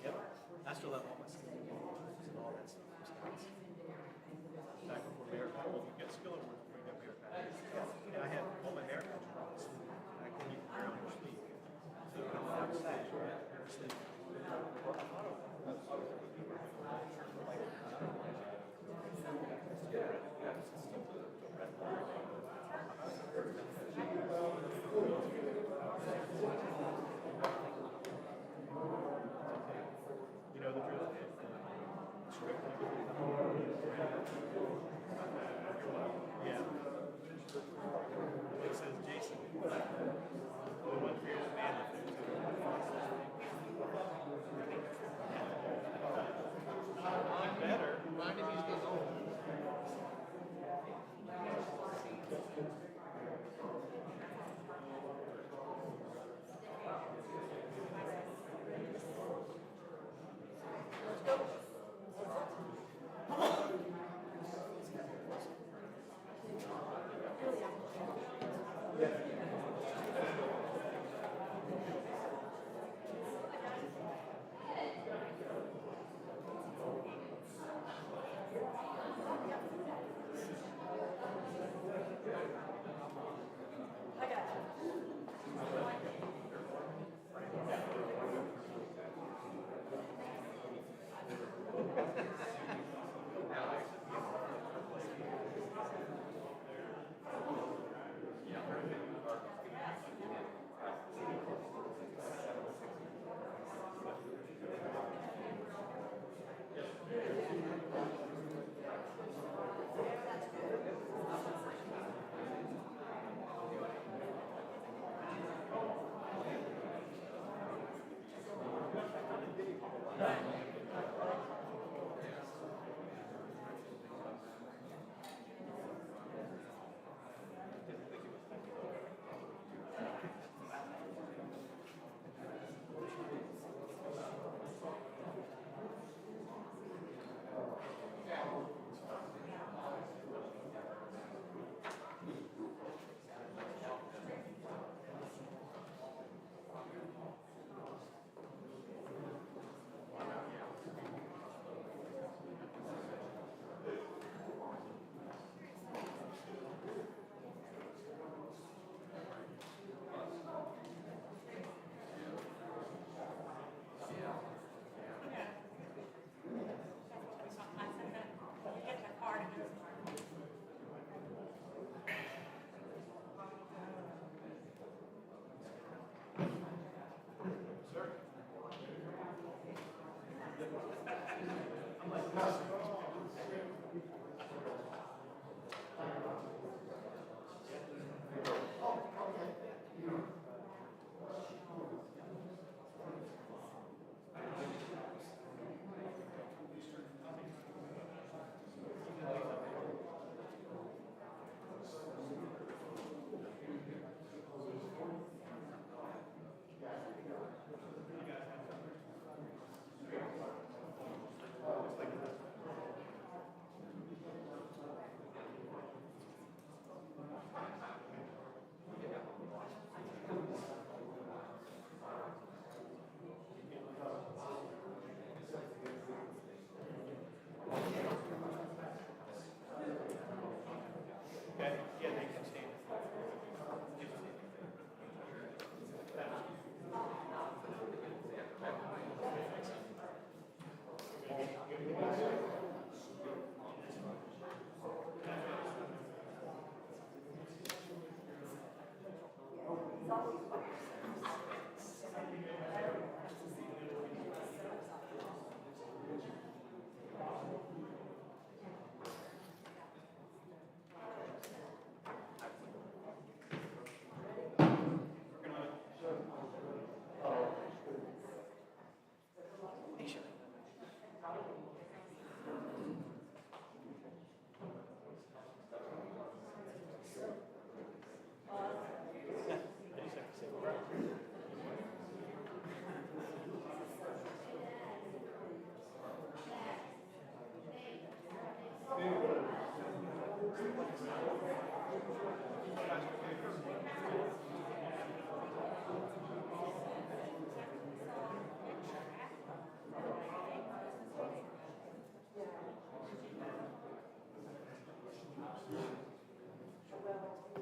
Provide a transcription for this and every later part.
Yep. I still have all my skills and all that stuff. Back before merit, you get skill over before you got merit. And I had all my merit controls. I couldn't even carry on your sleep. So I'm on stage, right? Sleep.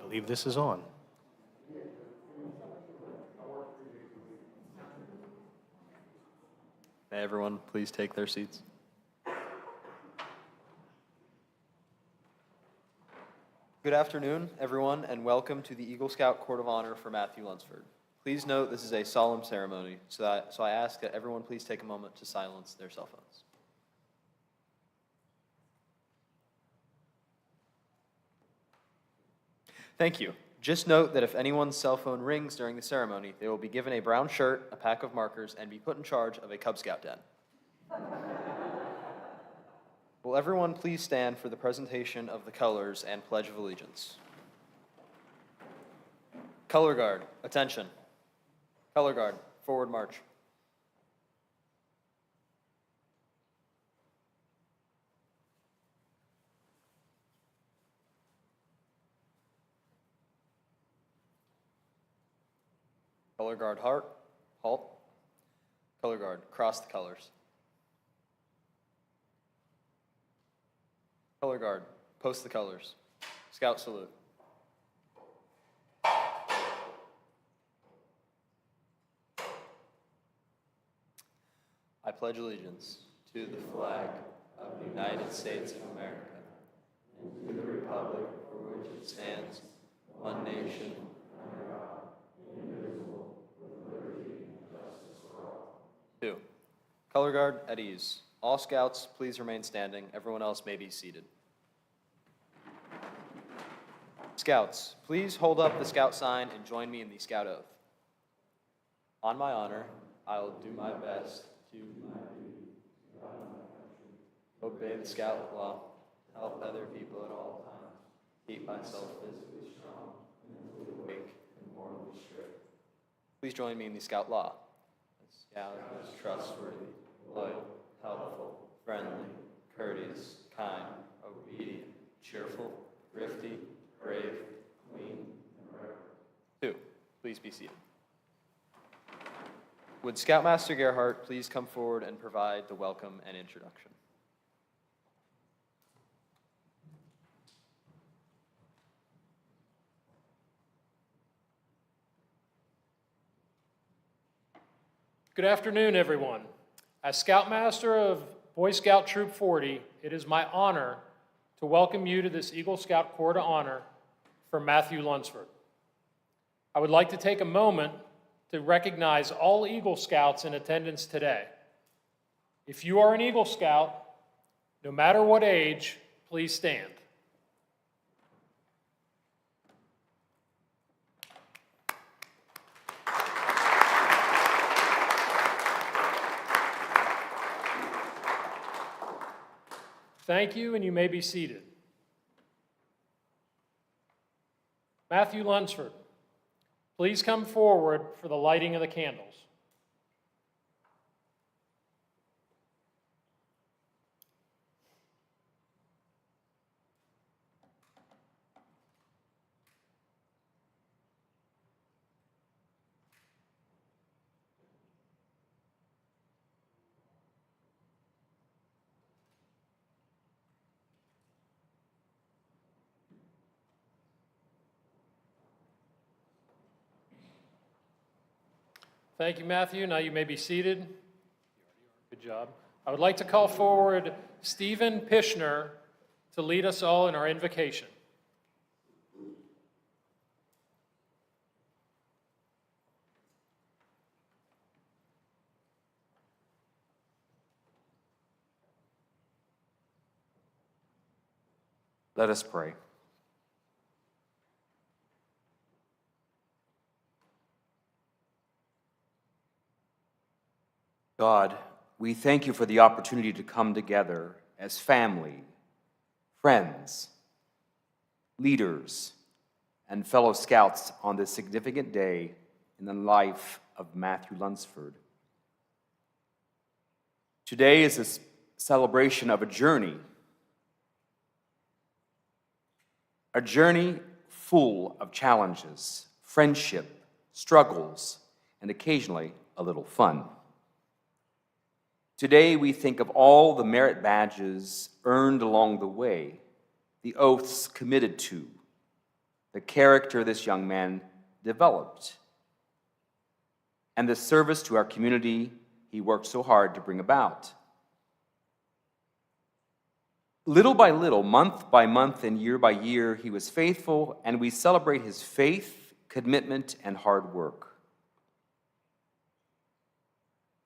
believe this is on. May everyone please take their seats. Good afternoon, everyone, and welcome to the Eagle Scout Court of Honor for Matthew Lunsford. Please note this is a solemn ceremony, so I ask that everyone please take a moment to silence their cell phones. Thank you. Just note that if anyone's cell phone rings during the ceremony, they will be given a brown shirt, a pack of markers, and be put in charge of a Cub Scout den. Will everyone please stand for the presentation of the colors and Pledge of Allegiance? Color Guard, attention. Color Guard, forward march. Color Guard, halt. Color Guard, cross the colors. Color Guard, post the colors. Scout salute. I pledge allegiance to the flag of the United States of America and to the republic for which it stands, one nation, under God, indivisible, with liberty and justice for all. 2. Color Guard at ease. All Scouts, please remain standing. Everyone else may be seated. Scouts, please hold up the Scout sign and join me in the Scout Oath. On my honor, I will do my best to do my duty, God and my country, obey the Scout law, help other people at all times, keep myself physically strong, mentally awake, and morally strict. Please join me in the Scout law. A Scout is trustworthy, loyal, helpful, friendly, courteous, kind, obedient, cheerful, thrifty, brave, clean, and reverent. 2. Please be seated. Would Scoutmaster Gerhardt please come forward and provide the welcome and introduction? Good afternoon, everyone. As Scoutmaster of Boy Scout Troop 40, it is my honor to welcome you to this Eagle Scout Court of Honor for Matthew Lunsford. I would like to take a moment to recognize all Eagle Scouts in attendance today. If you are an Eagle Scout, no matter what age, please stand. Thank you, and you may be seated. Matthew Lunsford, please come forward for the lighting of the candles. Thank you, Matthew. Now you may be seated. Good job. I would like to call forward Stephen Pishner to lead us all in our invocation. Let us pray. God, we thank you for the opportunity to come together as family, friends, leaders, and fellow scouts on this significant day in the life of Matthew Lunsford. Today is a celebration of a journey full of challenges, friendship, struggles, and occasionally a little fun. Today, we think of all the merit badges earned along the way, the oaths committed to, the character this young man developed, and the service to our community he worked so hard to bring about. Little by little, month by month, and year by year, he was faithful, and we celebrate his faith, commitment, and hard work.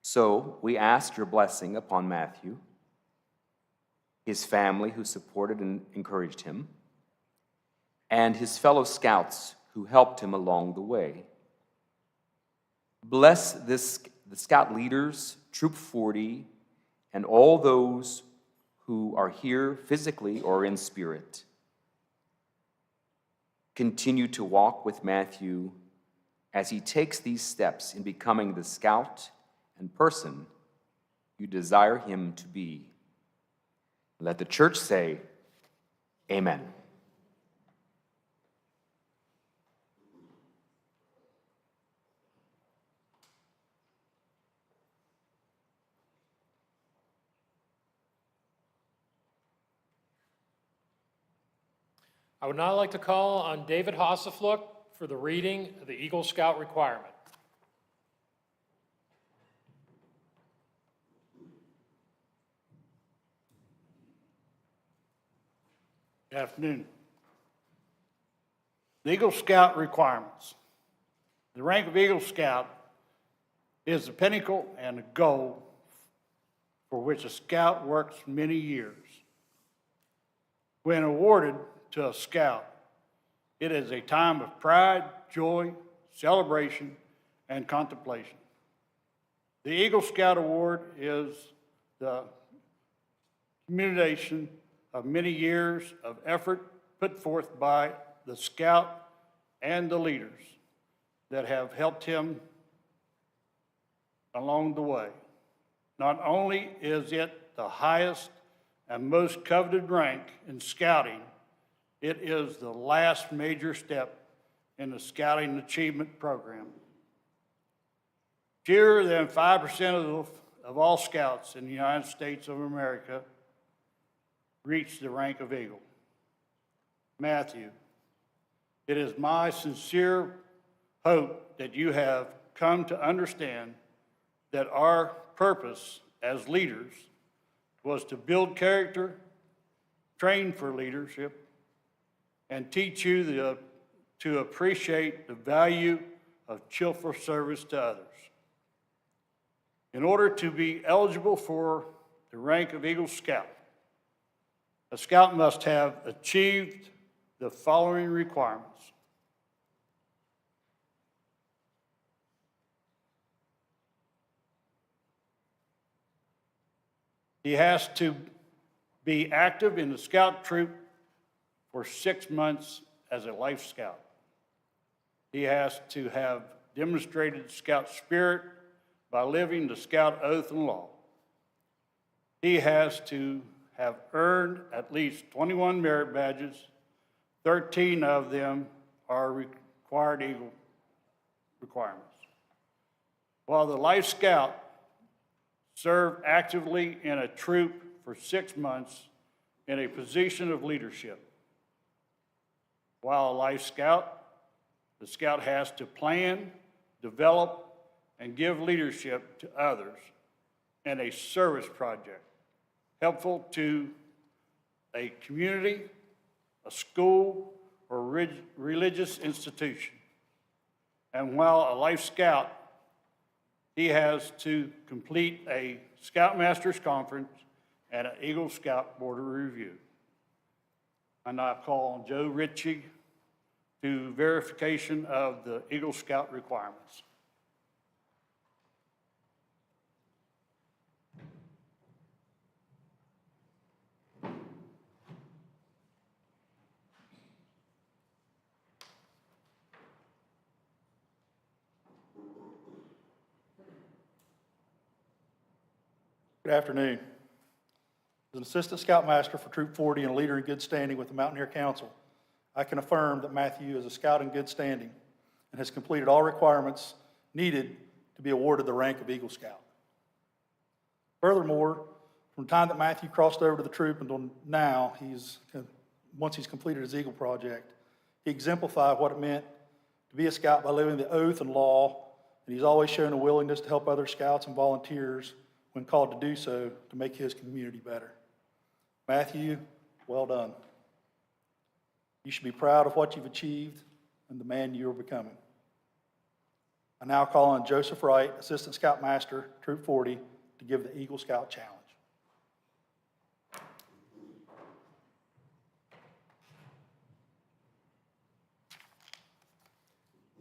So we ask your blessing upon Matthew, his family who supported and encouraged him, and his fellow scouts who helped him along the way. Bless the scout leaders, Troop 40, and all those who are here physically or in spirit. Continue to walk with Matthew as he takes these steps in becoming the scout and person you desire him to be. Let the church say, Amen. I would now like to call on David Hassefluck for the reading of the Eagle Scout requirement. Good afternoon. The Eagle Scout requirements. The rank of Eagle Scout is the pinnacle and the goal for which a scout works many years. When awarded to a scout, it is a time of pride, joy, celebration, and contemplation. The Eagle Scout Award is the culmination of many years of effort put forth by the scout and the leaders that have helped him along the way. Not only is it the highest and most coveted rank in scouting, it is the last major step in the Scouting Achievement Program. Fewer than 5% of all scouts in the United States of America reach the rank of Eagle. Matthew, it is my sincere hope that you have come to understand that our purpose as leaders was to build character, train for leadership, and teach you to appreciate the value of cheerful service to others. In order to be eligible for the rank of Eagle Scout, a scout must have achieved the following requirements. He has to be active in the scout troop for 6 months as a life scout. He has to have demonstrated scout spirit by living the scout oath and law. He has to have earned at least 21 merit badges. 13 of them are required Eagle requirements. While the life scout served actively in a troop for 6 months in a position of leadership. While a life scout, the scout has to plan, develop, and give leadership to others in a service project helpful to a community, a school, or religious institution. And while a life scout, he has to complete a Scoutmasters Conference and an Eagle Scout Board of Review. And I call on Joe Ritchie to verification of the Eagle Scout requirements. Good afternoon. As an Assistant Scoutmaster for Troop 40 and a leader in good standing with the Mountaineer Council, I can affirm that Matthew is a scout in good standing and has completed all requirements needed to be awarded the rank of Eagle Scout. Furthermore, from the time that Matthew crossed over to the troop until now, once he's completed his Eagle project, He exemplified what it meant to be a scout by living the oath and law, and he's always shown a willingness to help other scouts and volunteers when called to do so to make his community better. Matthew, well done. You should be proud of what you've achieved and the man you are becoming. I now call on Joseph Wright, Assistant Scoutmaster, Troop 40, to give the Eagle Scout Challenge.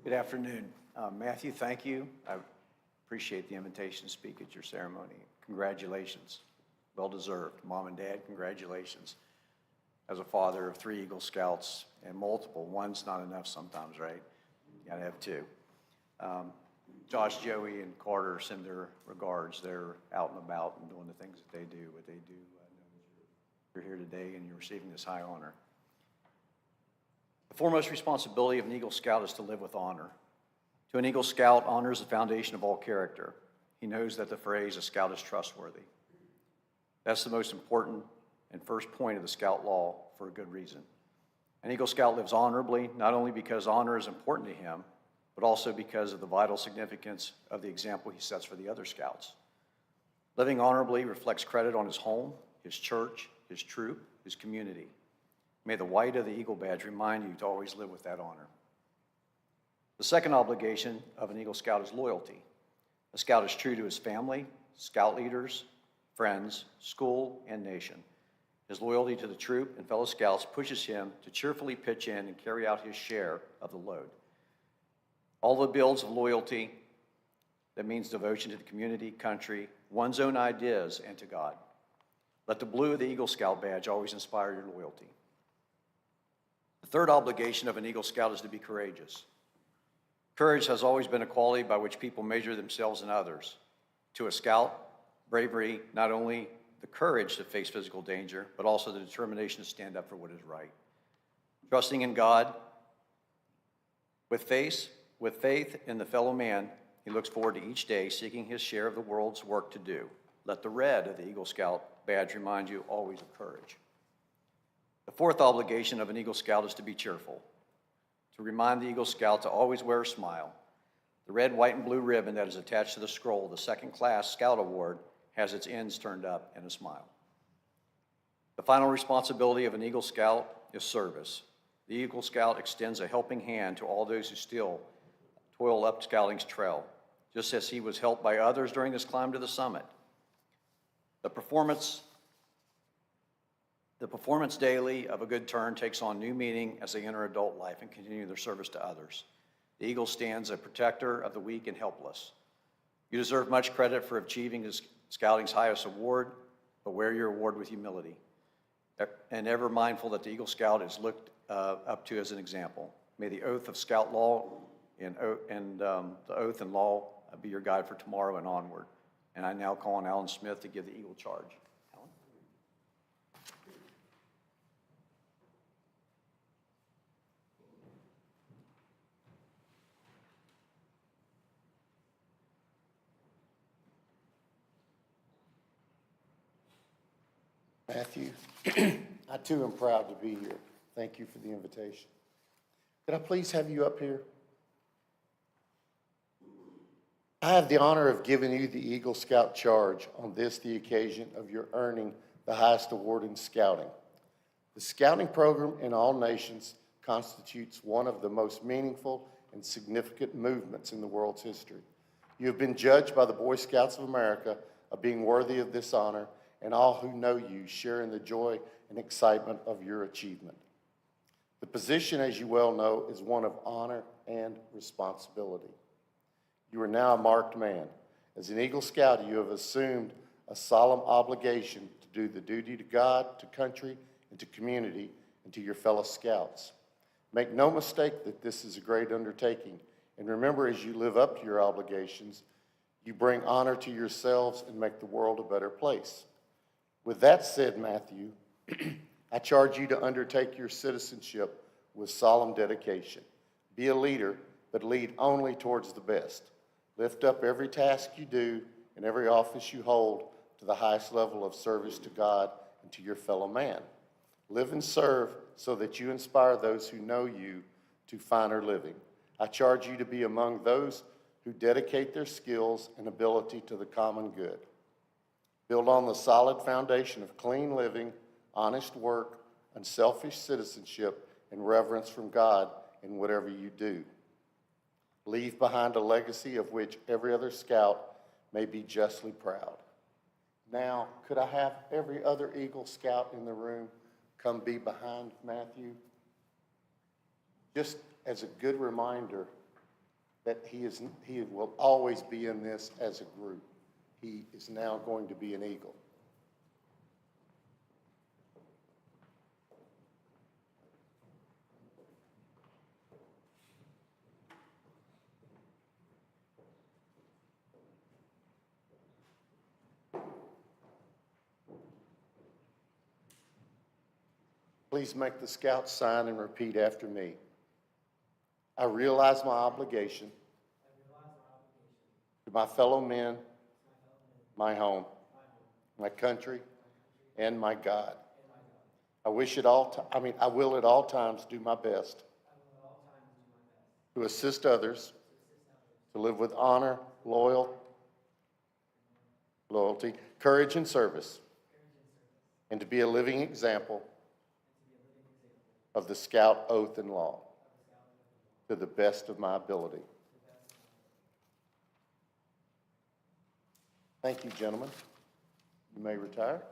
Good afternoon. Matthew, thank you. I appreciate the invitation to speak at your ceremony. Congratulations. Well deserved. Mom and Dad, congratulations. As a father of 3 Eagle Scouts and multiple, one's not enough sometimes, right? You gotta have 2. Josh, Joey, and Carter send their regards. They're out and about and doing the things that they do, what they do. You're here today and you're receiving this high honor. The foremost responsibility of an Eagle Scout is to live with honor. To an Eagle Scout, honor is the foundation of all character. He knows that the phrase, a scout is trustworthy. That's the most important and first point of the Scout law for a good reason. An Eagle Scout lives honorably, not only because honor is important to him, but also because of the vital significance of the example he sets for the other Scouts. Living honorably reflects credit on his home, his church, his troop, his community. May the white of the Eagle badge remind you to always live with that honor. The second obligation of an Eagle Scout is loyalty. A Scout is true to his family, Scout leaders, friends, school, and nation. His loyalty to the troop and fellow Scouts pushes him to cheerfully pitch in and carry out his share of the load. All the builds of loyalty, that means devotion to the community, country, one's own ideas, and to God. Let the blue of the Eagle Scout badge always inspire your loyalty. The third obligation of an Eagle Scout is to be courageous. Courage has always been a quality by which people measure themselves and others. To a Scout, bravery, not only the courage to face physical danger, but also the determination to stand up for what is right. Trusting in God, with faith in the fellow man, he looks forward to each day seeking his share of the world's work to do. Let the red of the Eagle Scout badge remind you always of courage. The fourth obligation of an Eagle Scout is to be cheerful, to remind the Eagle Scout to always wear a smile. The red, white, and blue ribbon that is attached to the scroll, the second-class Scout Award, has its ends turned up in a smile. The final responsibility of an Eagle Scout is service. The Eagle Scout extends a helping hand to all those who still toil up scouting's trail, just as he was helped by others during this climb to the summit. The performance daily of a good turn takes on new meaning as they enter adult life and continue their service to others. The Eagle stands a protector of the weak and helpless. You deserve much credit for achieving Scouting's highest award, but wear your award with humility, and ever mindful that the Eagle Scout is looked up to as an example. May the oath of Scout law and the oath and law be your guide for tomorrow and onward. And I now call on Alan Smith to give the Eagle charge. Alan? Matthew, I too am proud to be here. Thank you for the invitation. Could I please have you up here? I have the honor of giving you the Eagle Scout charge on this, the occasion of your earning the highest award in scouting. The scouting program in all nations constitutes one of the most meaningful and significant movements in the world's history. You have been judged by the Boy Scouts of America of being worthy of this honor, and all who know you share in the joy and excitement of your achievement. The position, as you well know, is one of honor and responsibility. You are now a marked man. As an Eagle Scout, you have assumed a solemn obligation to do the duty to God, to country, and to community, and to your fellow Scouts. Make no mistake that this is a great undertaking, and remember, as you live up to your obligations, you bring honor to yourselves and make the world a better place. With that said, Matthew, I charge you to undertake your citizenship with solemn dedication. Be a leader, but lead only towards the best. Lift up every task you do and every office you hold to the highest level of service to God and to your fellow man. Live and serve so that you inspire those who know you to finer living. I charge you to be among those who dedicate their skills and ability to the common good. Build on the solid foundation of clean living, honest work, unselfish citizenship, and reverence from God in whatever you do. Leave behind a legacy of which every other scout may be justly proud. Now, could I have every other Eagle Scout in the room come be behind Matthew? Just as a good reminder that he will always be in this as a group. He is now going to be an Eagle. Please make the Scout sign and repeat after me. I realize my obligation to my fellow men, my home, my country, and my God. I will at all times do my best to assist others, to live with honor, loyalty, courage, and service, and to be a living example of the Scout oath and law to the best of my ability. Thank you, gentlemen. You may retire.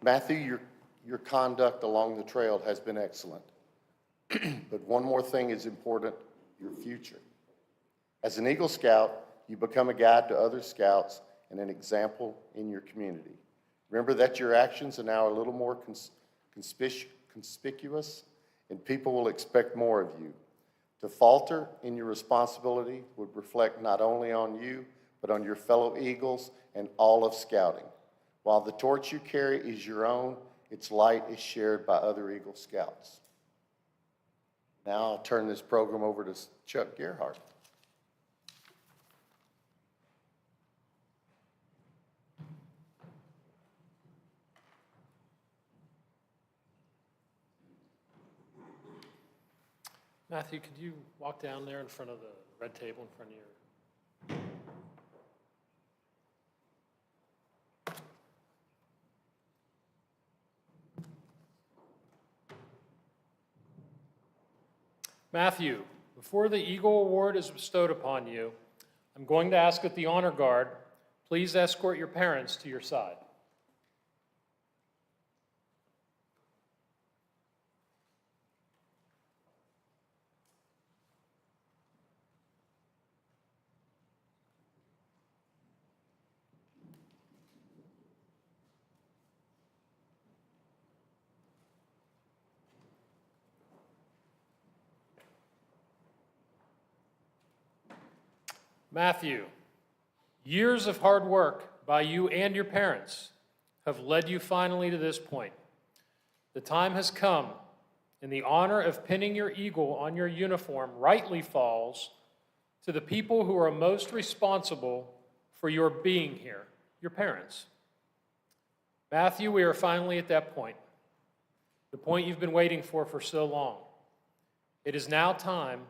Matthew, your conduct along the trail has been excellent. But one more thing is important, your future. As an Eagle Scout, you become a guide to other Scouts and an example in your community. Remember that your actions are now a little more conspicuous, and people will expect more of you. To falter in your responsibility would reflect not only on you, but on your fellow Eagles and all of Scouting. While the torch you carry is your own, its light is shared by other Eagle Scouts. Now I'll turn this program over to Chuck Gerhardt. Matthew, could you walk down there in front of the red table in front of your... Matthew, before the Eagle Award is bestowed upon you, I'm going to ask that the honor guard please escort your parents to your side. Matthew, years of hard work by you and your parents have led you finally to this point. The time has come, and the honor of pinning your eagle on your uniform rightly falls to the people who are most responsible for your being here, your parents. Matthew, we are finally at that point, the point you've been waiting for so long. It is now time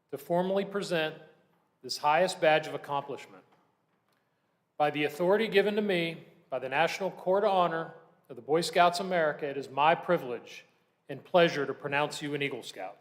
to formally present this highest badge of accomplishment. By the authority given to me by the National Court of Honor of the Boy Scouts of America, it is my privilege and pleasure to pronounce you an Eagle Scout.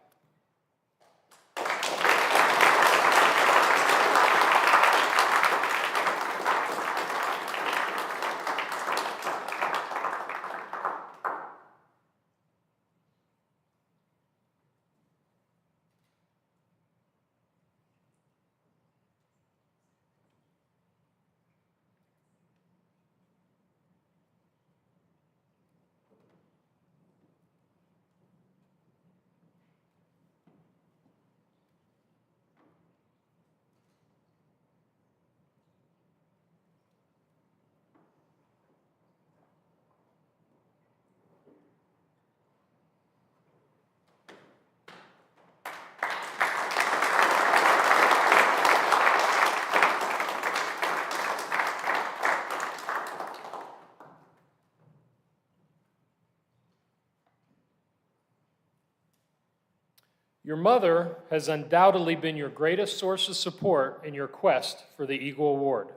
Your mother has undoubtedly been your greatest source of support in your quest for the Eagle Award.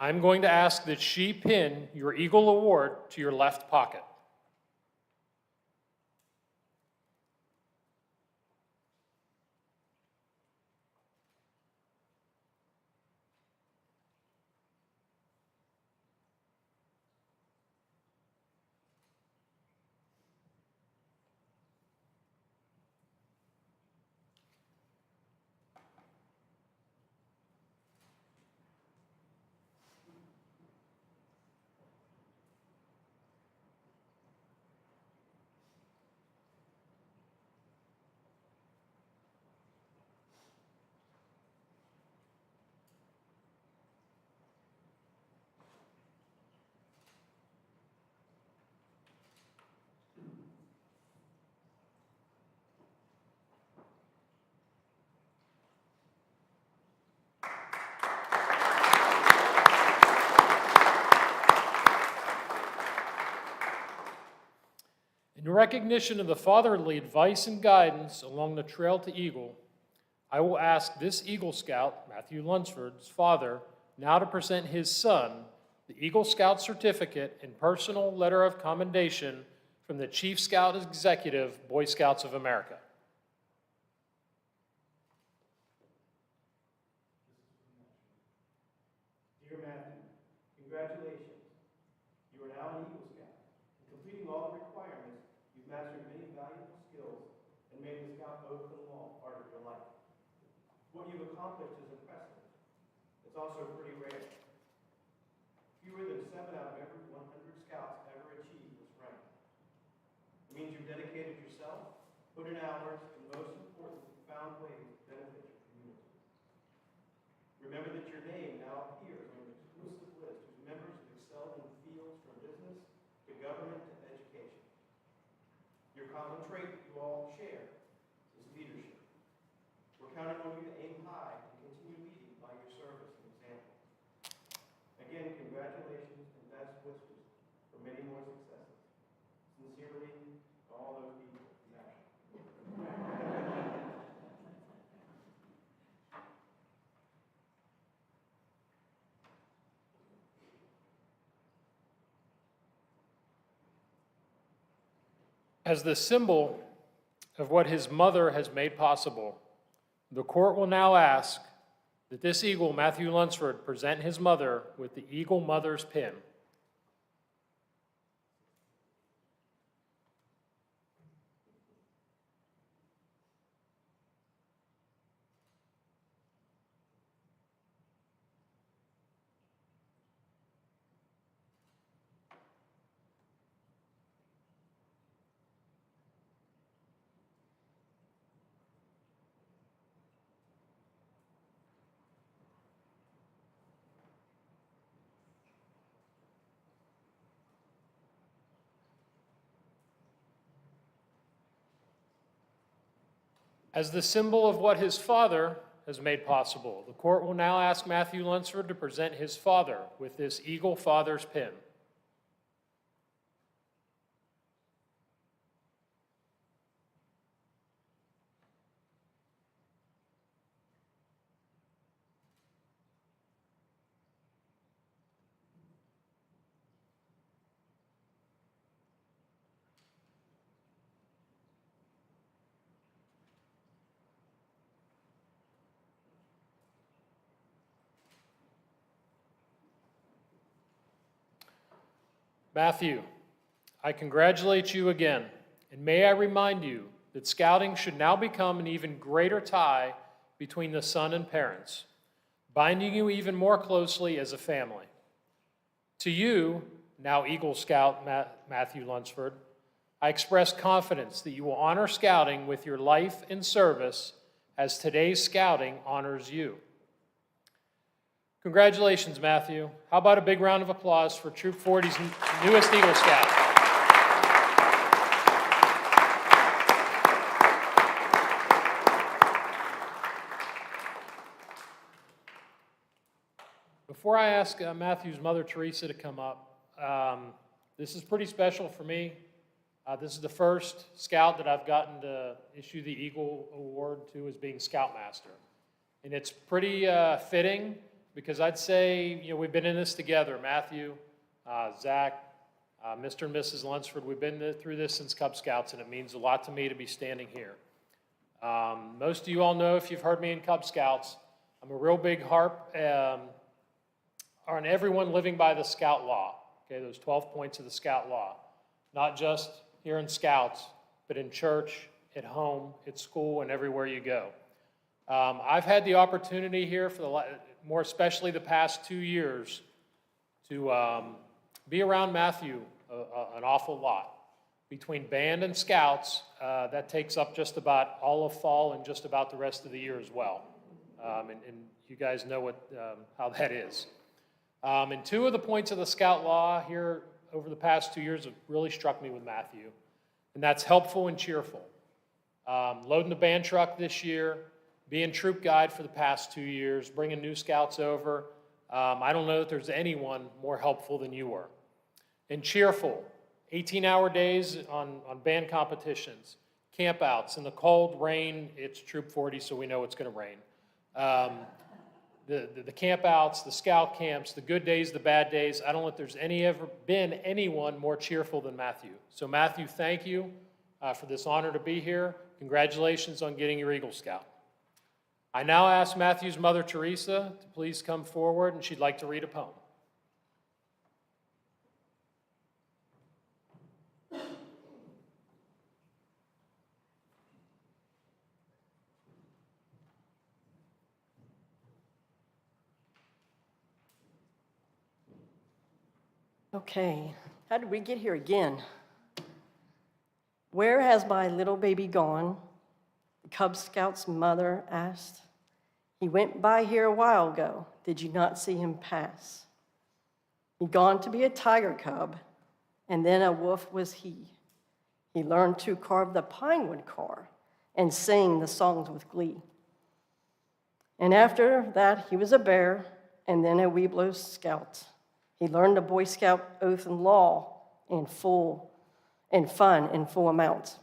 I'm going to ask that she pin your Eagle Award to your left pocket. In recognition of the fatherly advice and guidance along the trail to Eagle, I will ask this Eagle Scout, Matthew Lunsford's father, now to present his son the Eagle Scout certificate and personal letter of commendation from the Chief Scout Executive, Boy Scouts of America. Dear Matthew, congratulations. You are now an Eagle Scout. In completing all the requirements, you've mastered many valuable skills and made the Scout oath and law part of your life. What you've accomplished is impressive. It's also pretty rare. Fewer than 7 out of every 100 Scouts ever achieve this rank. It means you've dedicated yourself, put in hours, and most important, found ways to benefit your community. Remember that your name now appears on an exclusive list whose members have excelled in fields from business to government to education. Your common trait that you all share is leadership. We're counting on you to aim high and continue leading by your service and example. Again, congratulations and best wishes for many more successes. Sincerely, all those people, Matt. As the symbol of what his mother has made possible, the court will now ask that this Eagle, Matthew Lunsford, present his mother with the Eagle Mother's pin. As the symbol of what his father has made possible, the court will now ask Matthew Lunsford to present his father with this Eagle Father's pin. Matthew, I congratulate you again, and may I remind you that scouting should now become an even greater tie between the son and parents, binding you even more closely as a family. To you, now Eagle Scout Matthew Lunsford, I express confidence that you will honor scouting with your life and service as today's scouting honors you. Congratulations, Matthew. How about a big round of applause for Troop 40's newest Eagle Scout? Before I ask Matthew's mother, Teresa, to come up, this is pretty special for me. This is the first scout that I've gotten to issue the Eagle Award to as being Scoutmaster. And it's pretty fitting because I'd say, we've been in this together. Matthew, Zach, Mr. and Mrs. Lunsford, we've been through this since Cub Scouts, and it means a lot to me to be standing here. Most of you all know, if you've heard me in Cub Scouts, I'm a real big harp on everyone living by the Scout Law, okay, those 12 points of the Scout Law. Not just here in Scouts, but in church, at home, at school, and everywhere you go. I've had the opportunity here, more especially the past 2 years, to be around Matthew an awful lot. Between band and Scouts, that takes up just about all of fall and just about the rest of the year as well. And you guys know how that is. And 2 of the points of the Scout Law here over the past 2 years have really struck me with Matthew, and that's helpful and cheerful. Loading the band truck this year, being troop guide for the past 2 years, bringing new Scouts over. I don't know that there's anyone more helpful than you were. And cheerful, 18-hour days on band competitions, campouts in the cold, rain. It's Troop 40, so we know it's going to rain. The campouts, the scout camps, the good days, the bad days. I don't know if there's ever been anyone more cheerful than Matthew. So Matthew, thank you for this honor to be here. Congratulations on getting your Eagle Scout. I now ask Matthew's mother, Teresa, to please come forward, and she'd like to read a poem. Okay, how did we get here again? Where has my little baby gone? The Cub Scout's mother asked. He went by here a while ago. Did you not see him pass? He'd gone to be a tiger cub, and then a wolf was he. He learned to carve the pine wood car and sing the songs with glee. And after that, he was a bear, and then a Weeblo Scout. He learned the Boy Scout oath and law in full amount.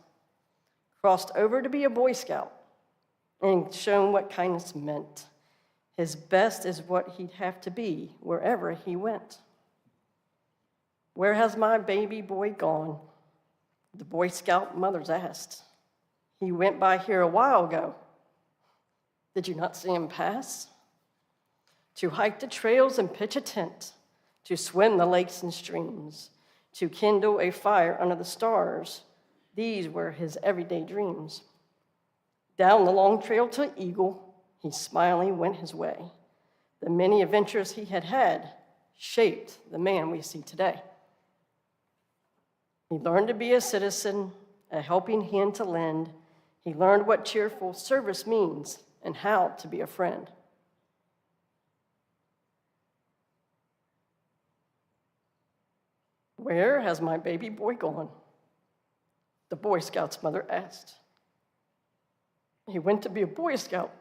Crossed over to be a Boy Scout and shown what kindness meant. His best is what he'd have to be wherever he went. Where has my baby boy gone? The Boy Scout mothers asked. He went by here a while ago. Did you not see him pass? To hike the trails and pitch a tent, to swim the lakes and streams, to kindle a fire under the stars. These were his everyday dreams. Down the long trail to Eagle, he smiling went his way. The many adventures he had had shaped the man we see today. He learned to be a citizen, a helping hand to lend. He learned what cheerful service means and how to be a friend. Where has my baby boy gone? The Boy Scout's mother asked. He went to be a Boy Scout,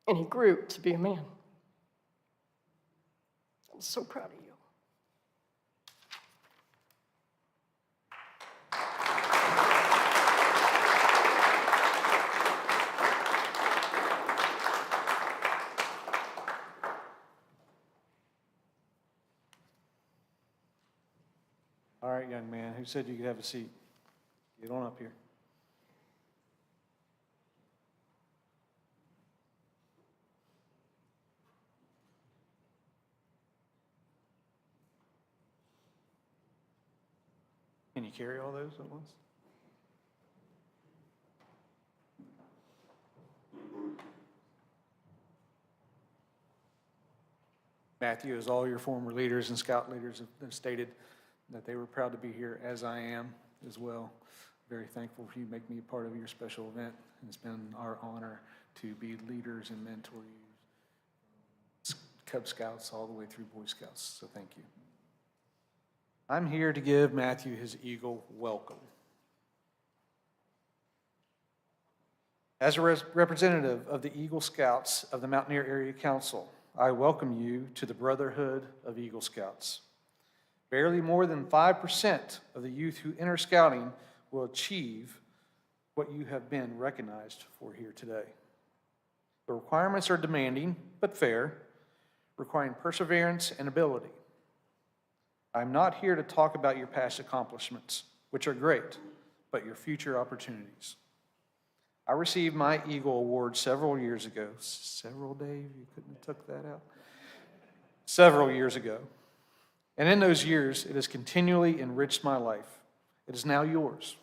and he grew to be a man. I'm so proud of you. All right, young man, who said you could have a seat? Get on up here. Can you carry all those at once? Matthew, as all your former leaders and scout leaders have stated, that they were proud to be here, as I am as well. Very thankful for you to make me a part of your special event. And it's been our honor to be leaders and mentor you, Cub Scouts all the way through Boy Scouts, so thank you. I'm here to give Matthew his Eagle welcome. As a representative of the Eagle Scouts of the Mountaineer Area Council, I welcome you to the Brotherhood of Eagle Scouts. Barely more than 5% of the youth who enter scouting will achieve what you have been recognized for here today. The requirements are demanding, but fair, requiring perseverance and ability. I'm not here to talk about your past accomplishments, which are great, but your future opportunities. I received my Eagle Award several years ago. Several, Dave? You couldn't have took that out? Several years ago. And in those years, it has continually enriched my life. It is now yours.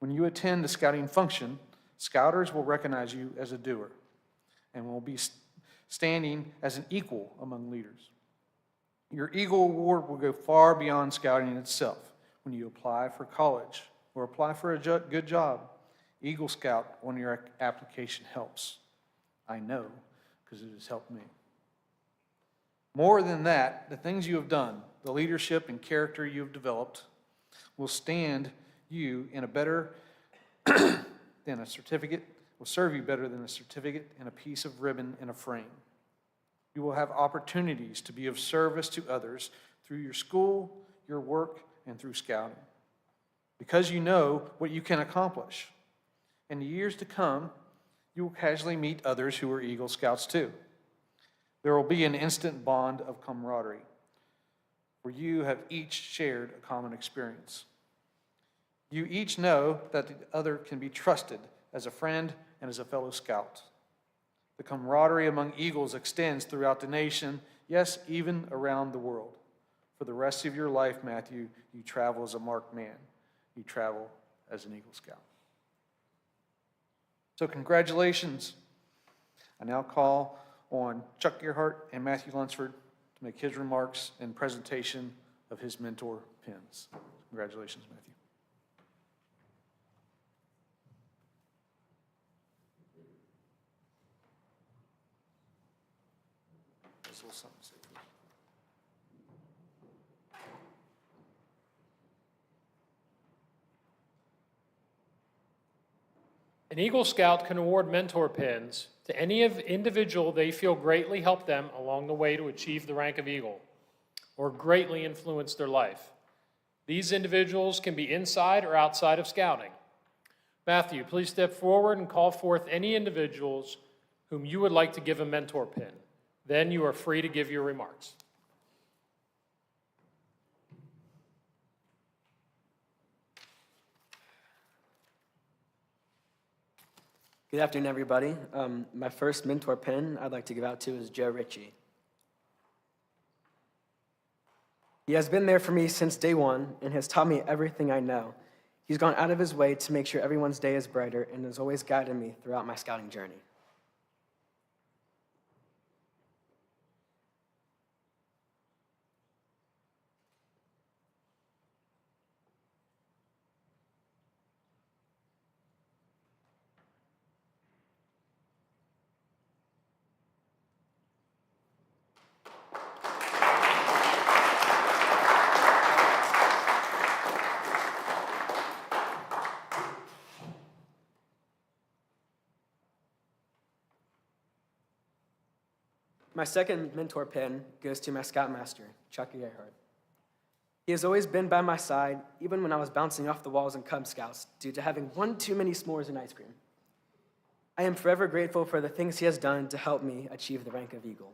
When you attend the scouting function, scouters will recognize you as a doer and will be standing as an equal among leaders. Your Eagle Award will go far beyond scouting itself. When you apply for college or apply for a good job, Eagle Scout on your application helps. I know, because it has helped me. More than that, the things you have done, the leadership and character you have developed, will stand you in a better than a certificate, will serve you better than a certificate and a piece of ribbon in a frame. You will have opportunities to be of service to others through your school, your work, and through scouting. Because you know what you can accomplish. In the years to come, you will casually meet others who are Eagle Scouts too. There will be an instant bond of camaraderie where you have each shared a common experience. You each know that the other can be trusted as a friend and as a fellow scout. The camaraderie among Eagles extends throughout the nation, yes, even around the world. For the rest of your life, Matthew, you travel as a marked man. You travel as an Eagle Scout. So congratulations. I now call on Chuck Gerhart and Matthew Lunsford to make his remarks and presentation of his mentor pins. Congratulations, Matthew. There's a little something to say for you. An Eagle Scout can award mentor pins to any individual they feel greatly helped them along the way to achieve the rank of Eagle or greatly influenced their life. These individuals can be inside or outside of scouting. Matthew, please step forward and call forth any individuals whom you would like to give a mentor pin. Then you are free to give your remarks. Good afternoon, everybody. My first mentor pin I'd like to give out to is Joe Ritchie. He has been there for me since day one and has taught me everything I know. He's gone out of his way to make sure everyone's day is brighter and has always guided me throughout my scouting journey. My second mentor pin goes to my scoutmaster, Chuck Gerhart. He has always been by my side, even when I was bouncing off the walls in Cub Scouts due to having one too many s'mores and ice cream. I am forever grateful for the things he has done to help me achieve the rank of Eagle.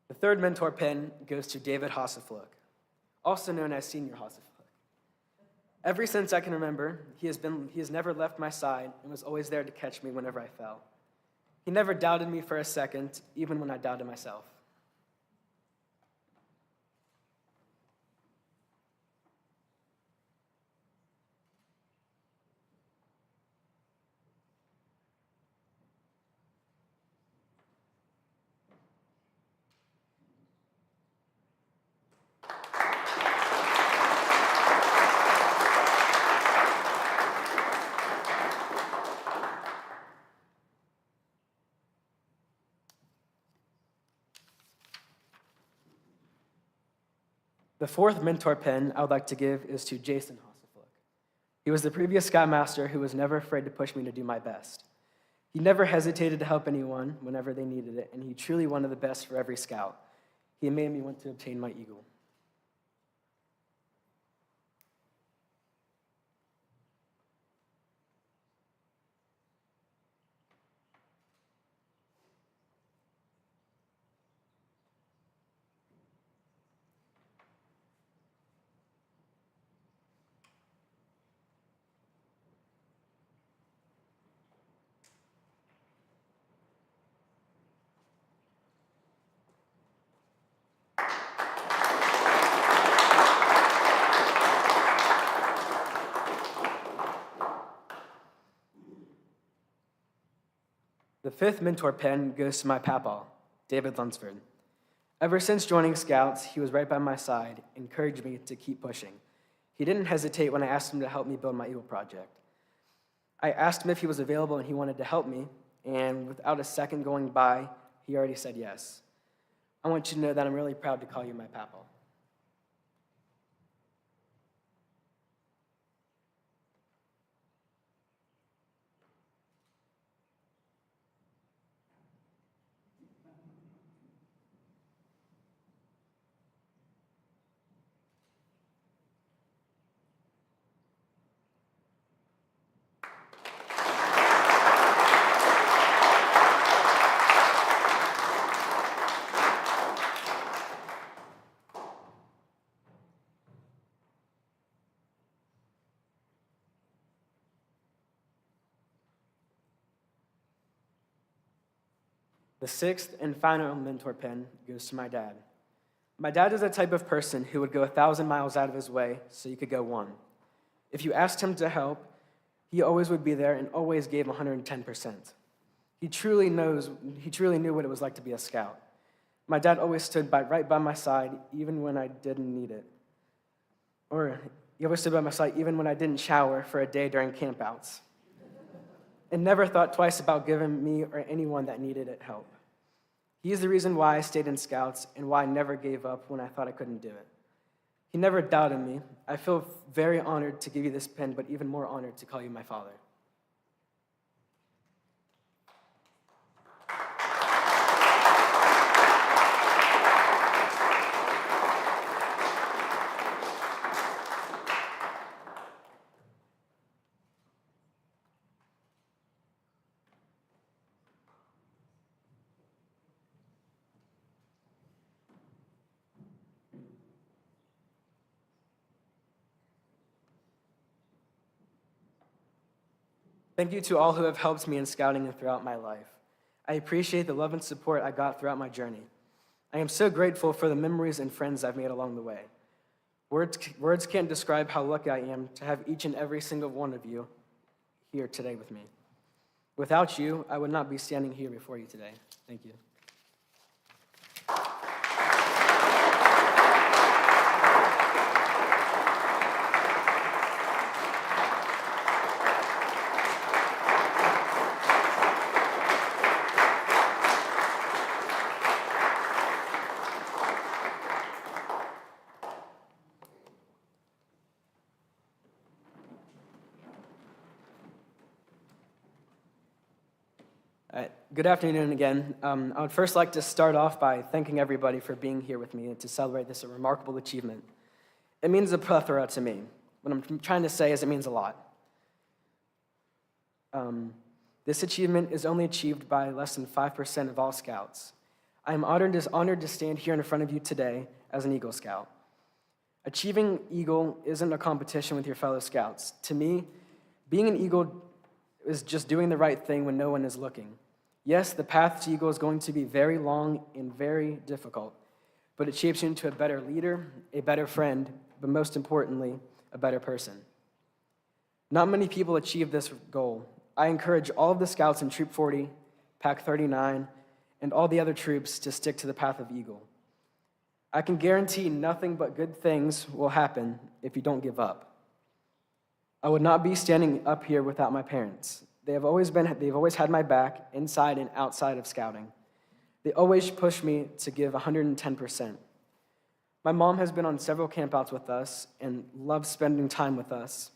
The third mentor pin goes to David Hassefluck, also known as Senior Hassefluck. Ever since I can remember, he has never left my side and was always there to catch me whenever I fell. He never doubted me for a second, even when I doubted myself. The fourth mentor pen I would like to give is to Jason Hossiflook. He was the previous Scoutmaster who was never afraid to push me to do my best. He never hesitated to help anyone whenever they needed it, and he truly wanted the best for every scout. He made me want to obtain my eagle. The fifth mentor pen goes to my papa, David Lunsford. Ever since joining Scouts, he was right by my side, encouraged me to keep pushing. He didn't hesitate when I asked him to help me build my Eagle project. I asked him if he was available and he wanted to help me, and without a second going by, he already said yes. I want you to know that I'm really proud to call you my papa. The sixth and final mentor pen goes to my dad. My dad is the type of person who would go 1,000 miles out of his way so you could go one. If you asked him to help, he always would be there and always gave 110%. He truly knew what it was like to be a scout. My dad always stood right by my side even when I didn't need it. Or he always stood by my side even when I didn't shower for a day during campouts. And never thought twice about giving me or anyone that needed it help. He is the reason why I stayed in Scouts and why I never gave up when I thought I couldn't do it. He never doubted me. I feel very honored to give you this pen, but even more honored to call you my father. Thank you to all who have helped me in scouting and throughout my life. I appreciate the love and support I got throughout my journey. I am so grateful for the memories and friends I've made along the way. Words can't describe how lucky I am to have each and every single one of you here today with me. Without you, I would not be standing here before you today. Thank you. Good afternoon again. I would first like to start off by thanking everybody for being here with me and to celebrate this remarkable achievement. It means a plethora to me. What I'm trying to say is it means a lot. This achievement is only achieved by less than 5% of all Scouts. I am honored to stand here in front of you today as an Eagle Scout. Achieving Eagle isn't a competition with your fellow Scouts. To me, being an Eagle is just doing the right thing when no one is looking. Yes, the path to Eagle is going to be very long and very difficult, but it shapes you into a better leader, a better friend, but most importantly, a better person. Not many people achieve this goal. I encourage all of the Scouts in Troop 40, Pack 39, and all the other troops to stick to the path of Eagle. I can guarantee nothing but good things will happen if you don't give up. I would not be standing up here without my parents. They've always had my back inside and outside of scouting. They always push me to give 110%. My mom has been on several campouts with us and loves spending time with us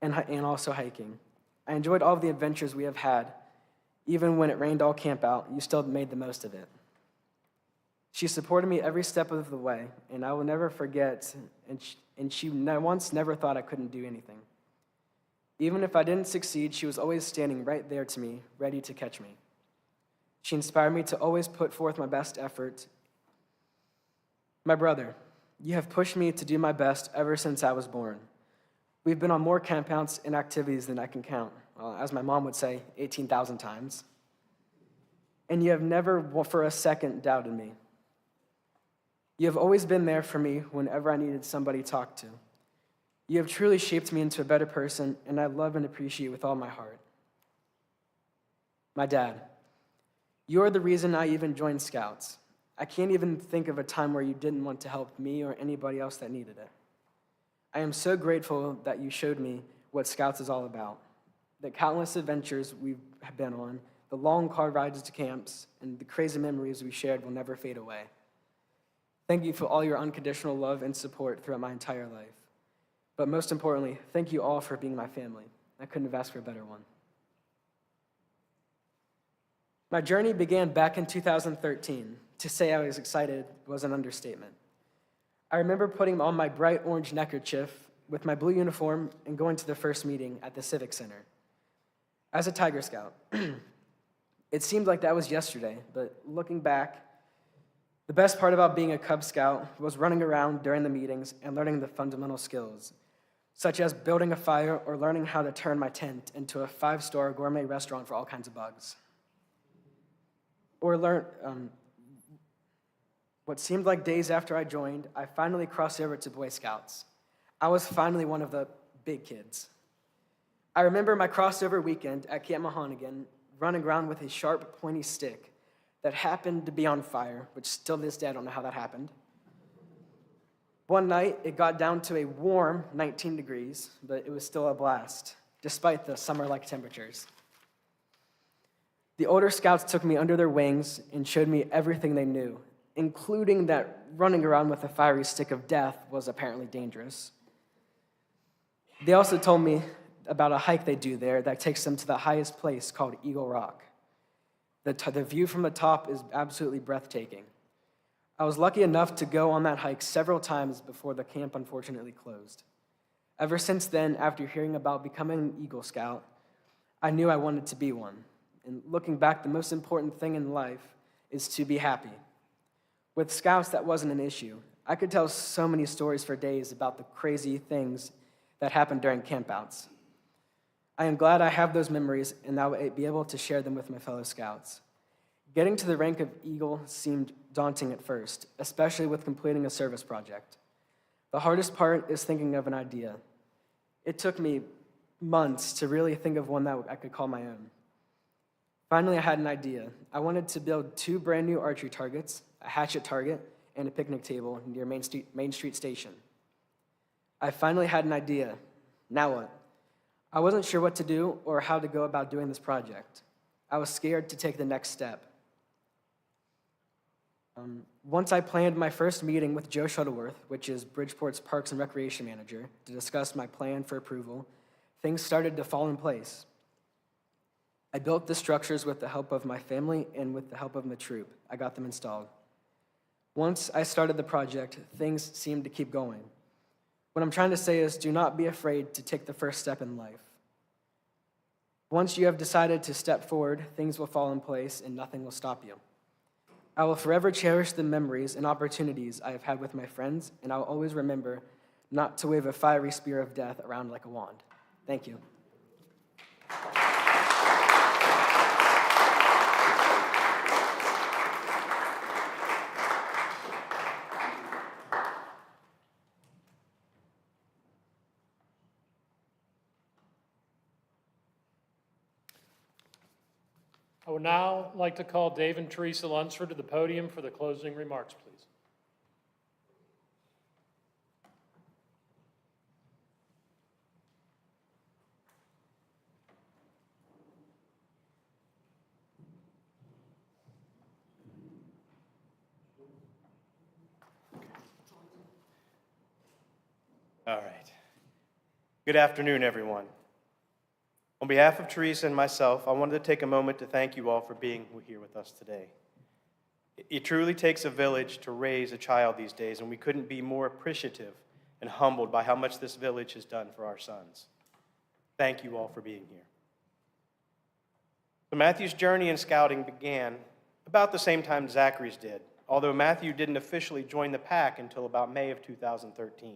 and also hiking. I enjoyed all of the adventures we have had. Even when it rained all camp out, you still made the most of it. She supported me every step of the way, and I will never forget, and she once never thought I couldn't do anything. Even if I didn't succeed, she was always standing right there to me, ready to catch me. She inspired me to always put forth my best effort. My brother, you have pushed me to do my best ever since I was born. We've been on more campouts and activities than I can count. Well, as my mom would say, 18,000 times. And you have never for a second doubted me. You have always been there for me whenever I needed somebody to talk to. You have truly shaped me into a better person, and I love and appreciate you with all my heart. My dad, you are the reason I even joined Scouts. I can't even think of a time where you didn't want to help me or anybody else that needed it. I am so grateful that you showed me what Scouts is all about. The countless adventures we've been on, the long car rides to camps, and the crazy memories we shared will never fade away. Thank you for all your unconditional love and support throughout my entire life. But most importantly, thank you all for being my family. I couldn't have asked for a better one. My journey began back in 2013. To say I was excited was an understatement. I remember putting on my bright orange neckerchief with my blue uniform and going to the first meeting at the Civic Center. As a Tiger Scout, it seemed like that was yesterday, but looking back, the best part about being a Cub Scout was running around during the meetings and learning the fundamental skills, such as building a fire or learning how to turn my tent into a 5-star gourmet restaurant for all kinds of bugs. Or what seemed like days after I joined, I finally crossed over to Boy Scouts. I was finally one of the big kids. I remember my crossover weekend at Camp Mahonigan, running around with a sharp, pointy stick that happened to be on fire, which still to this day I don't know how that happened. One night, it got down to a warm 19 degrees, but it was still a blast, despite the summer-like temperatures. The older scouts took me under their wings and showed me everything they knew, including that running around with a fiery stick of death was apparently dangerous. They also told me about a hike they do there that takes them to the highest place called Eagle Rock. The view from the top is absolutely breathtaking. I was lucky enough to go on that hike several times before the camp unfortunately closed. Ever since then, after hearing about becoming an Eagle Scout, I knew I wanted to be one. And looking back, the most important thing in life is to be happy. With Scouts, that wasn't an issue. I could tell so many stories for days about the crazy things that happened during campouts. I am glad I have those memories and I will be able to share them with my fellow Scouts. Getting to the rank of Eagle seemed daunting at first, especially with completing a service project. The hardest part is thinking of an idea. It took me months to really think of one that I could call my own. Finally, I had an idea. I wanted to build 2 brand new archery targets, a hatchet target, and a picnic table near Main Street Station. I finally had an idea. Now what? I wasn't sure what to do or how to go about doing this project. I was scared to take the next step. Once I planned my first meeting with Joe Shuttleworth, which is Bridgeport's Parks and Recreation Manager, to discuss my plan for approval, things started to fall in place. I built the structures with the help of my family and with the help of my troop. I got them installed. Once I started the project, things seemed to keep going. What I'm trying to say is, do not be afraid to take the first step in life. Once you have decided to step forward, things will fall in place and nothing will stop you. I will forever cherish the memories and opportunities I have had with my friends, and I will always remember not to wave a fiery spear of death around like a wand. Thank you. I would now like to call Dave and Teresa Lunsford to the podium for the closing remarks, please. All right. Good afternoon, everyone. On behalf of Teresa and myself, I wanted to take a moment to thank you all for being here with us today. It truly takes a village to raise a child these days, and we couldn't be more appreciative and humbled by how much this village has done for our sons. Thank you all for being here. So Matthew's journey in scouting began about the same time Zachary's did, although Matthew didn't officially join the pack until about May of 2013.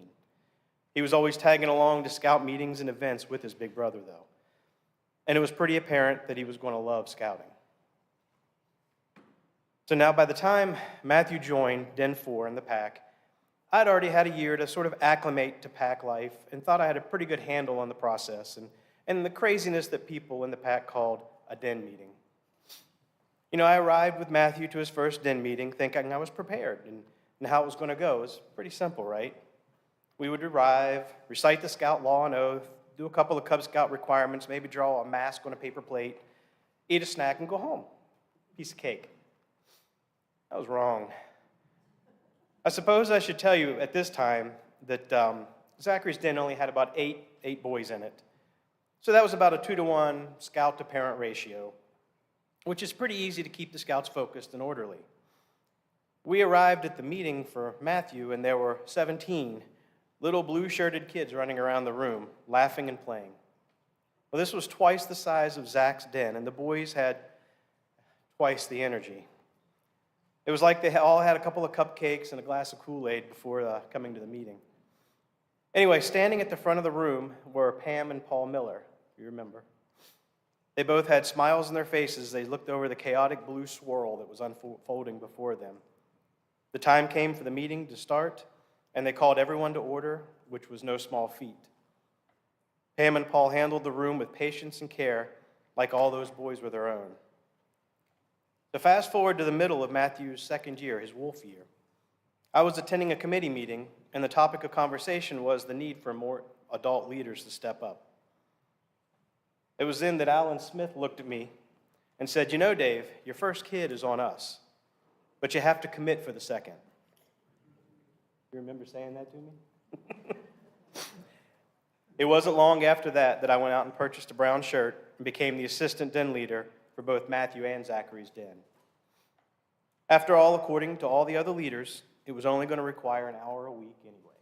He was always tagging along to scout meetings and events with his big brother, though. And it was pretty apparent that he was going to love scouting. So now by the time Matthew joined Den 4 in the pack, I'd already had a year to sort of acclimate to pack life and thought I had a pretty good handle on the process and the craziness that people in the pack called a den meeting. You know, I arrived with Matthew to his first den meeting thinking I was prepared and how it was going to go. It was pretty simple, right? We would arrive, recite the scout law and oath, do a couple of Cub Scout requirements, maybe draw a mask on a paper plate, eat a snack, and go home. Piece of cake. I was wrong. I suppose I should tell you at this time that Zachary's den only had about eight boys in it. So that was about a 2-to-1 scout-to-parent ratio, which is pretty easy to keep the scouts focused and orderly. We arrived at the meeting for Matthew, and there were 17 little blue-shirted kids running around the room, laughing and playing. Well, this was twice the size of Zach's den, and the boys had twice the energy. It was like they all had a couple of cupcakes and a glass of Kool-Aid before coming to the meeting. Anyway, standing at the front of the room were Pam and Paul Miller, if you remember. They both had smiles on their faces as they looked over the chaotic blue swirl that was unfolding before them. The time came for the meeting to start, and they called everyone to order, which was no small feat. Pam and Paul handled the room with patience and care, like all those boys were their own. To fast forward to the middle of Matthew's second year, his wolf year, I was attending a committee meeting, and the topic of conversation was the need for more adult leaders to step up. It was then that Alan Smith looked at me and said, "You know, Dave, your first kid is on us, but you have to commit for the second." You remember saying that to me? It wasn't long after that I went out and purchased a brown shirt and became the assistant den leader for both Matthew and Zachary's den. After all, according to all the other leaders, it was only going to require an hour a week anyway.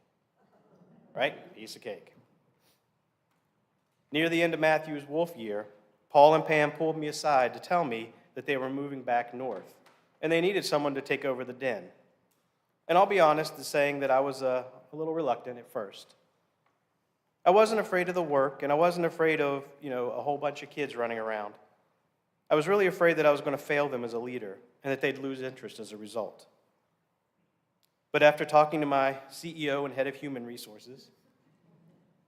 Right? Piece of cake. Near the end of Matthew's wolf year, Paul and Pam pulled me aside to tell me that they were moving back north, and they needed someone to take over the den. And I'll be honest in saying that I was a little reluctant at first. I wasn't afraid of the work, and I wasn't afraid of, a whole bunch of kids running around. I was really afraid that I was going to fail them as a leader, and that they'd lose interest as a result. But after talking to my CEO and head of human resources,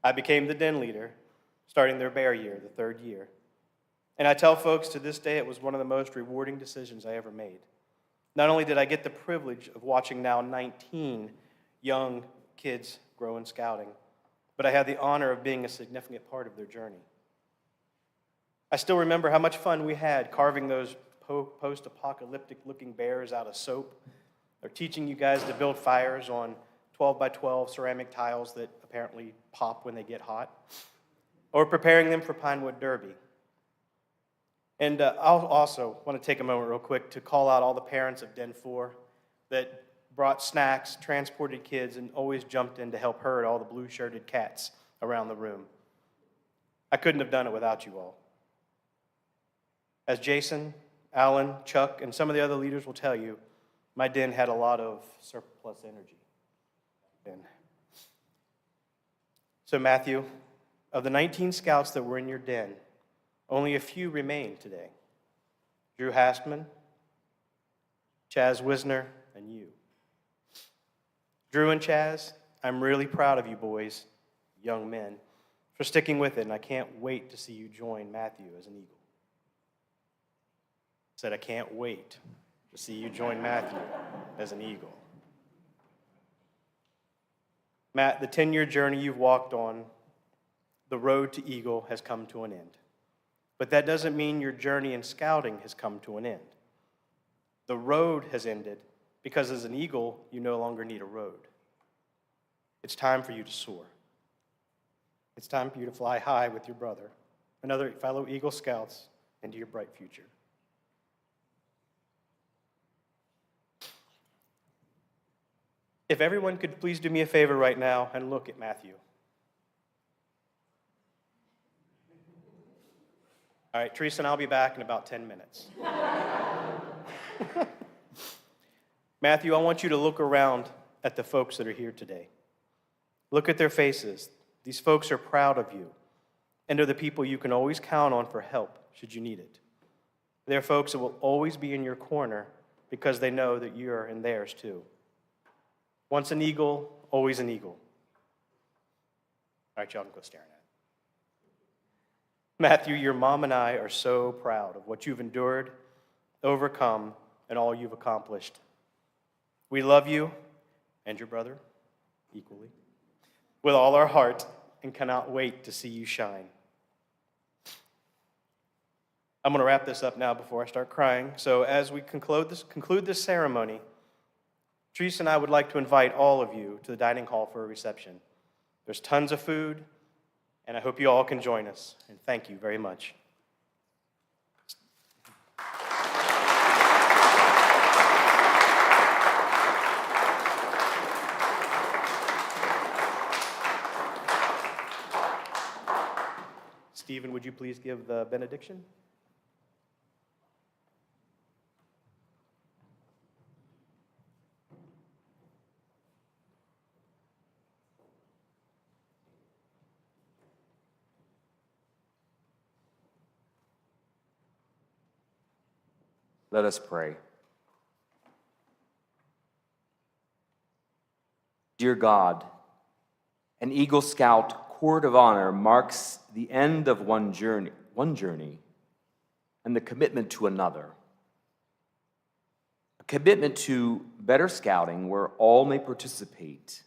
I became the den leader, starting their bear year, the third year. And I tell folks to this day it was one of the most rewarding decisions I ever made. Not only did I get the privilege of watching now 19 young kids grow in scouting, but I had the honor of being a significant part of their journey. I still remember how much fun we had carving those post-apocalyptic looking bears out of soap, or teaching you guys to build fires on 12 by 12 ceramic tiles that apparently pop when they get hot, or preparing them for Pinewood Derby. And I'll also want to take a moment real quick to call out all the parents of Den 4 that brought snacks, transported kids, and always jumped in to help herd all the blue-shirted cats around the room. I couldn't have done it without you all. As Jason, Alan, Chuck, and some of the other leaders will tell you, my den had a lot of surplus energy then. So Matthew, of the 19 scouts that were in your den, only a few remain today. Drew Hastman, Chaz Wisner, and you. Drew and Chaz, I'm really proud of you boys, young men, for sticking with it, and I can't wait to see you join Matthew as an eagle. I said, I can't wait to see you join Matthew as an eagle. Matt, the 10-year journey you've walked on, the road to eagle has come to an end. But that doesn't mean your journey in scouting has come to an end. The road has ended because as an eagle, you no longer need a road. It's time for you to soar. it's time for you to fly high with your brother, another fellow Eagle Scouts, into your bright future. If everyone could please do me a favor right now and look at Matthew. All right, Teresa and I'll be back in about 10 minutes. Matthew, I want you to look around at the folks that are here today. Look at their faces. These folks are proud of you, and are the people you can always count on for help should you need it. They're folks that will always be in your corner because they know that you're in theirs too. Once an eagle, always an eagle. All right, y'all can go staring at it. Matthew, your mom and I are so proud of what you've endured, overcome, and all you've accomplished. We love you and your brother equally with all our heart and cannot wait to see you shine. I'm going to wrap this up now before I start crying. So as we conclude this ceremony, Teresa and I would like to invite all of you to the dining hall for a reception. There's tons of food, and I hope you all can join us. And thank you very much. Stephen, would you please give the benediction? Let us pray. Dear God, an Eagle Scout Court of Honor marks the end of one journey, and the commitment to another. A commitment to better scouting where all may participate.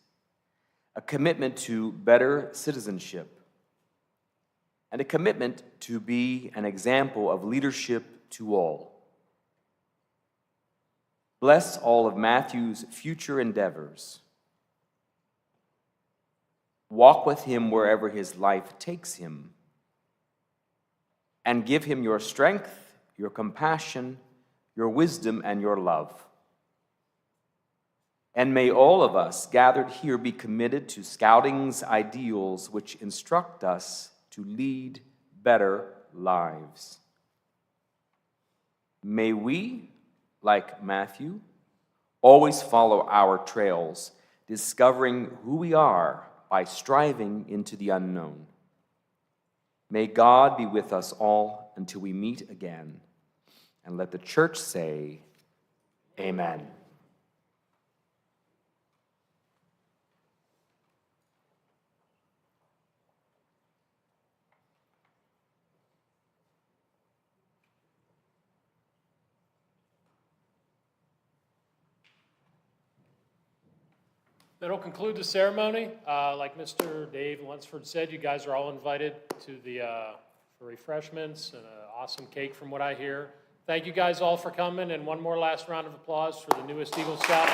A commitment to better citizenship. And a commitment to be an example of leadership to all. Bless all of Matthew's future endeavors. Walk with him wherever his life takes him. And give him your strength, your compassion, your wisdom, and your love. And may all of us gathered here be committed to scouting's ideals which instruct us to lead better lives. May we, like Matthew, always follow our trails, discovering who we are by striving into the unknown. May God be with us all until we meet again. And let the church say, Amen. That'll conclude the ceremony. Like Mr. Dave Lunsford said, you guys are all invited to the for refreshments and an awesome cake from what I hear. Thank you guys all for coming, and one more last round of applause for the newest Eagle Scout.